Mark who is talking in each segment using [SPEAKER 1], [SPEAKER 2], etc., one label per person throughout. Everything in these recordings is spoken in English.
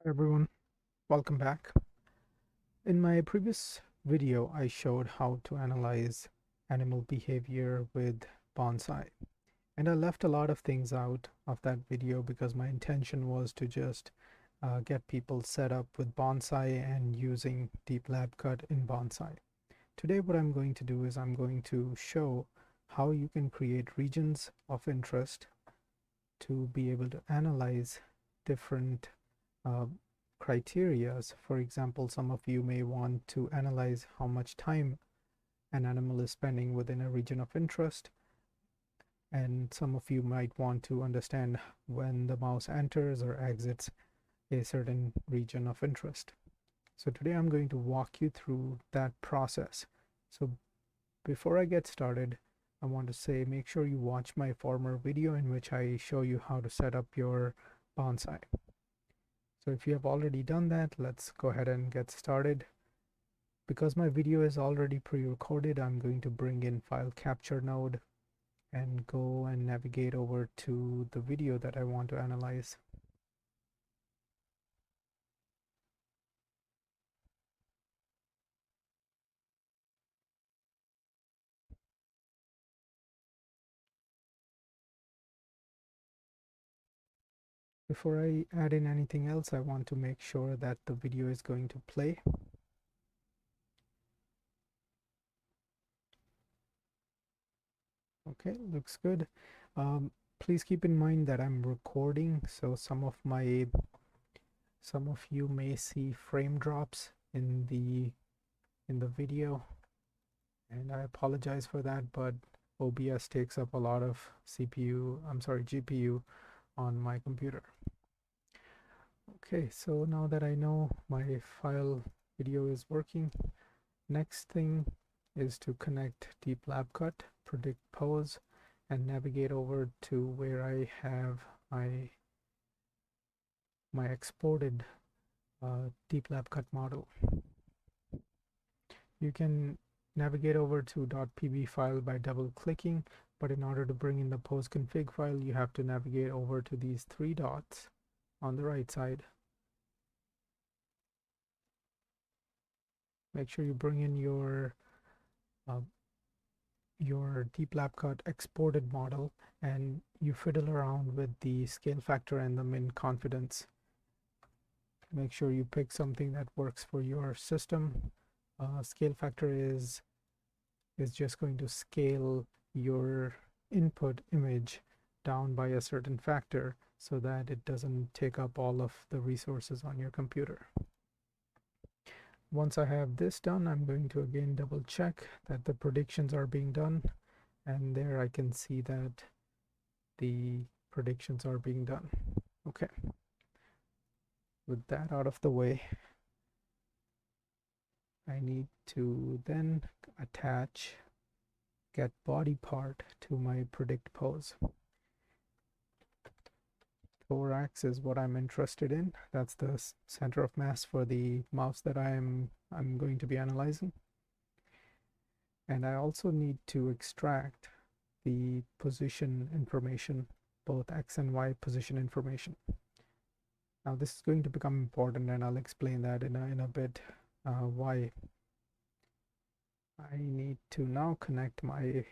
[SPEAKER 1] Everyone, welcome back. In my previous video, I showed how to analyze animal behavior with Bonsai. And I left a lot of things out of that video because my intention was to just get people set up with Bonsai and using Deep Lab Cut in Bonsai. Today, what I'm going to do is I'm going to show how you can create regions of interest to be able to analyze different uh, criterias. For example, some of you may want to analyze how much time an animal is spending within a region of interest, and some of you might want to understand when the mouse enters or exits a certain region of interest. So today I'm going to walk you through that process. So before I get started, I want to say make sure you watch my former video in which I show you how to set up your bonsai. So if you have already done that, let's go ahead and get started. Because my video is already pre-recorded, I'm going to bring in file capture node and go and navigate over to the video that I want to analyze. Before I add in anything else, I want to make sure that the video is going to play. Okay, looks good. Please keep in mind that I'm recording, so some of you may see frame drops in the video, and I apologize for that, but OBS takes up a lot of GPU on my computer. Okay, so now that I know my file video is working, next thing is to connect Deep Lab Cut, predict pose, and navigate over to where I have my exported Deep Lab Cut model. You can navigate over to .pb file by double clicking, but in order to bring in the pose config file, you have to navigate over to these three dots on the right side. Make sure you bring in your Deep Lab Cut exported model, and you fiddle around with the scale factor and the min confidence. Make sure you pick something that works for your system. Scale factor is just going to scale your input image down by a certain factor so that it doesn't take up all of the resources on your computer. Once I have this done, I'm going to again double check that the predictions are being done, and there I can see that the predictions are being done. Okay, with that out of the way, I need to then attach get body part to my predict pose. Thorax is what I'm interested in. That's the center of mass for the mouse that I'm going to be analyzing. And I also need to extract the position information, both X and Y position information. Now this is going to become important, and I'll explain that in a bit why. I need to now connect my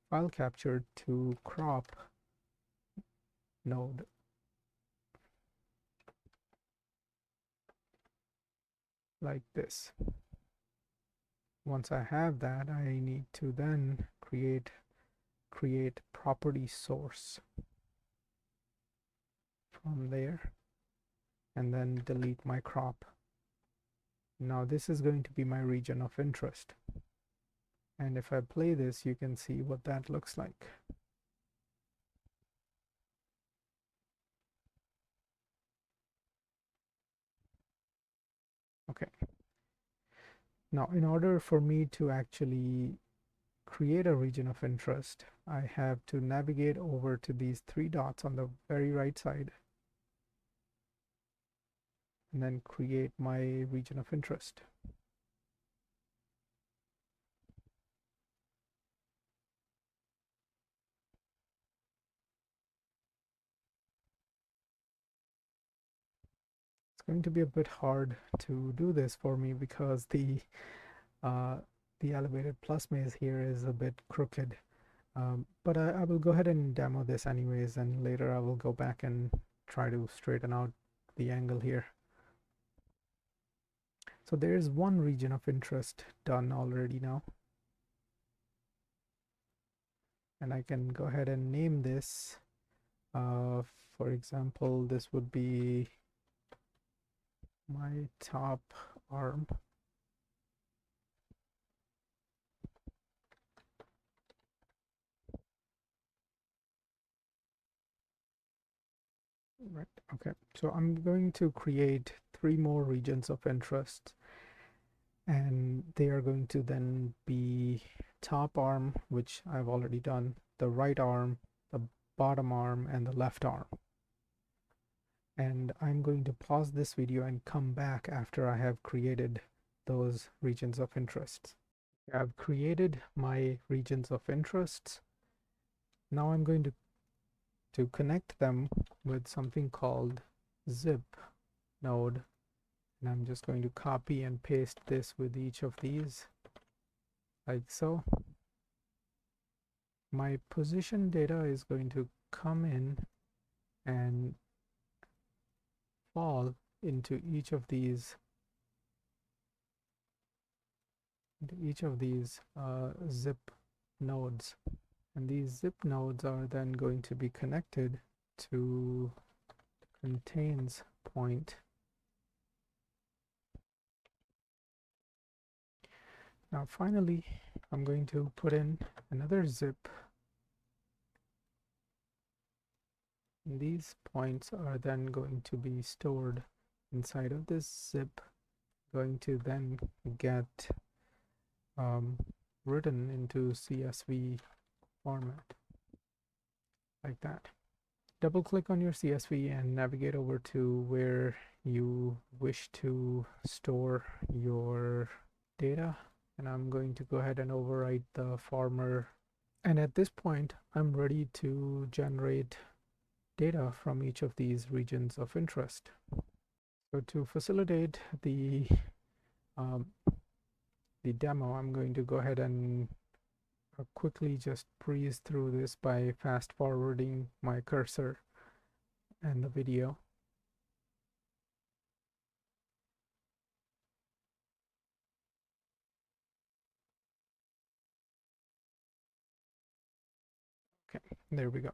[SPEAKER 1] file capture to crop node. Like this. Once I have that, I need to then create property source from there, and then delete my crop. Now this is going to be my region of interest, and if I play this, you can see what that looks like. Okay, now in order for me to actually create a region of interest, I have to navigate over to these three dots on the very right side and then create my region of interest. It's going to be a bit hard to do this for me because uh, the elevated plus maze here is a bit crooked. But I will go ahead and demo this anyways, and later I will go back and try to straighten out the angle here. So there's one region of interest done already now. And I can go ahead and name this. For example, this would be my top arm. Right, okay. So I'm going to create 3 more regions of interest, and they are going to then be top arm, which I've already done, the right arm, the bottom arm, and the left arm. And I'm going to pause this video and come back after I have created those regions of interest. I've created my regions of interest. Now I'm going to connect them with something called zip node, and I'm just going to copy and paste this with each of these like so. My position data is going to come in and fall into each of these zip nodes, and these zip nodes are then going to be connected to contains point. Now finally, I'm going to put in another zip. And these points are then going to be stored inside of this zip, going to then get written into CSV format like that. Double click on your CSV and navigate over to where you wish to store your data, and I'm going to go ahead and overwrite the former. And at this point, I'm ready to generate data from each of these regions of interest. So to facilitate the demo, I'm going to go ahead and quickly just breeze through this by fast forwarding my cursor and the video. Okay, there we go.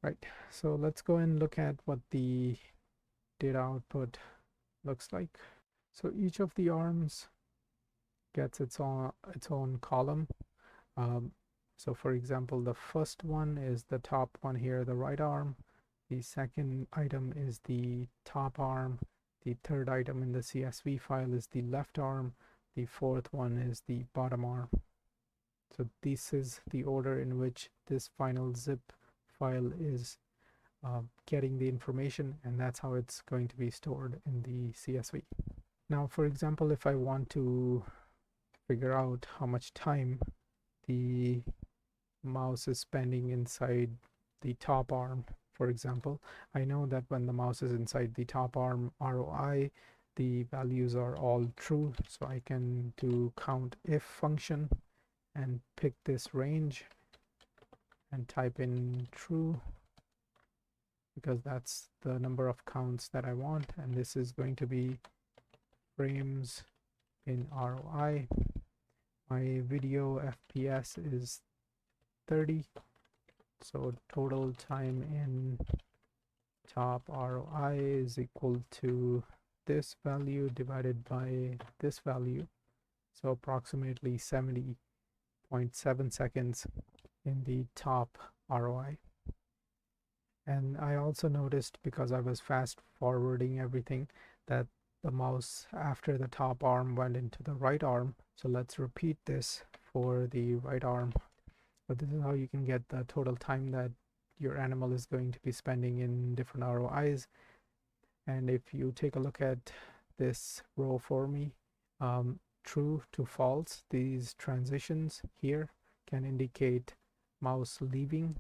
[SPEAKER 1] Right, so let's go and look at what the data output looks like. So each of the arms gets its own column. So for example, the first one is the top one here, the right arm. The second item is the top arm. The third item in the CSV file is the left arm. The fourth one is the bottom arm. So this is the order in which this final zip file is getting the information, and that's how it's going to be stored in the CSV. Now, for example, if I want to figure out how much time the mouse is spending inside the top arm, for example, I know that when the mouse is inside the top arm ROI, the values are all true, so I can do count if function and pick this range and type in true, because that's the number of counts that I want, and this is going to be frames in ROI. My video FPS is 30, so total time in top ROI is equal to this value divided by this value, so approximately 70.7 seconds in the top ROI. And I also noticed, because I was fast forwarding everything, that the mouse after the top arm went into the right arm. So let's repeat this for the right arm. But this is how you can get the total time that your animal is going to be spending in different ROIs. And if you take a look at this row for me, true to false, these transitions here can indicate mouse leaving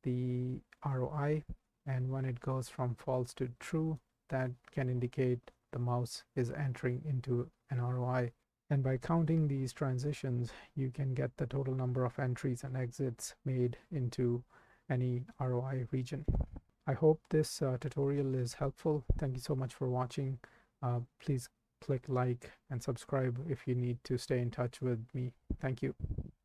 [SPEAKER 1] the ROI, and when it goes from false to true, that can indicate the mouse is entering into an ROI. And by counting these transitions, you can get the total number of entries and exits made into any ROI region. I hope this tutorial is helpful. Thank you so much for watching. Please click like and subscribe if you need to stay in touch with me. Thank you.